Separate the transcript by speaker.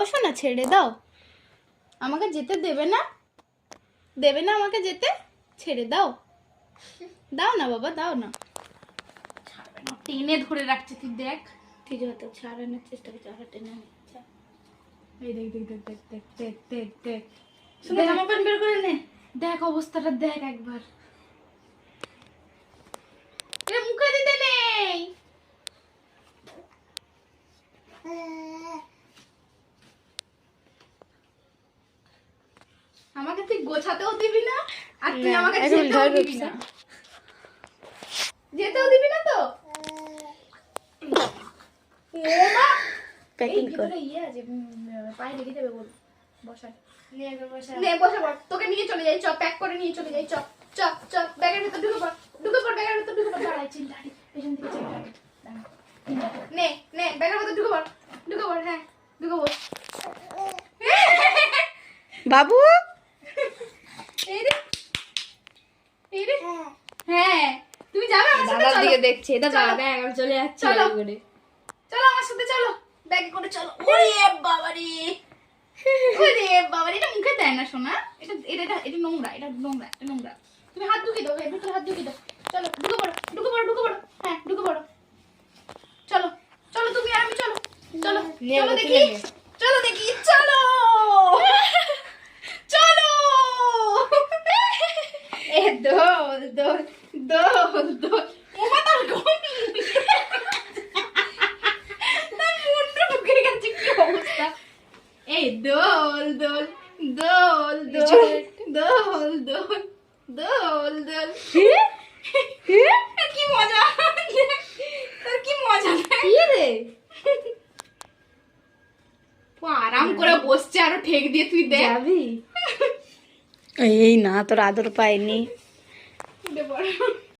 Speaker 1: বসো না, ছেড়ে দাও, আমাকে যেতে দেবে না, দেবে না আমাকে যেতে, ছেড়ে দাও, দাও না বাবা, দাও না। ছাড়বে না, টেনে ধরে রাখছে, তুই দেখ, তুই হয়তো ছাড়ানোর চেষ্টা করছে, আবার টেনে নিচ্ছে। এই দেখ দেখ দেখ দেখ দেখ দেখ দেখ দেখ, জামা প্যান্ট বের করে নে, দেখ অবস্থাটা দেখ একবার, মুখে দিতে নেই। আমাকে তুই গোছাতেও দিবি না, আর তুই আমাকে যেতেও দিবি না, যেতেও দিবি না তো। প্যাকিং করে ইয়ে আছে, পায়ে লেগে যাবে, বল বসাই, নে বসে পড়, তোকে নিয়ে চলে যাই, চ, প্যাক করে নিয়ে চলে যাই, চ চ চ, ব্যাগের ভিতর ঢুকে পড়, ঢুকে পড়, ব্যাগের ভিতর ঢুকে পড়, দাঁড়াই চিন্তা নেই, পেছন দিকে চলে যাবে, নে নে ব্যাগের ভিতর ঢুকে পড়, ঢুকে পড়, হ্যাঁ ঢুকে পড় বাবু। এই রে, এই রে, হ্যাঁ তুমি যাবে আমার সাথে,
Speaker 2: দাদার
Speaker 1: চলো
Speaker 2: দিকে দেখছি, এটা দাদা ব্যাগ আর চলে যাচ্ছে,
Speaker 1: চলো
Speaker 2: করে
Speaker 1: চলো আমার সাথে, চলো ব্যাগে করে চলো। ওরে বাবারে, ওরে বাবারে, এটা মুখে দেয় না সোনা, এটা এটা এটা নোংরা, এটা নোংরা, এটা নোংরা। তুমি হাত ঢুকিয়ে দাও, ভিতরে হাত ঢুকিয়ে দাও, চলো ঢুকে পড়ো, ঢুকে পড়ো, ঢুকে পড়ো, হ্যাঁ ঢুকে পড়ো, চলো চলো তুমি আর আমি, চলো চলো চলো দেখি, চলো দেখি, চলো চলো, এ দোল দোল দোল দোল, ও মাতার গম এই দোল দোল দোল দোল দোল দোল দোল দোল, কি মজা, তোর কি মজা রে, আরাম করে বসছে, আরো ঠেক দিয়ে তুই যাবি,
Speaker 2: এই না তোর আদর পাইনি।
Speaker 1: উঠে পড়।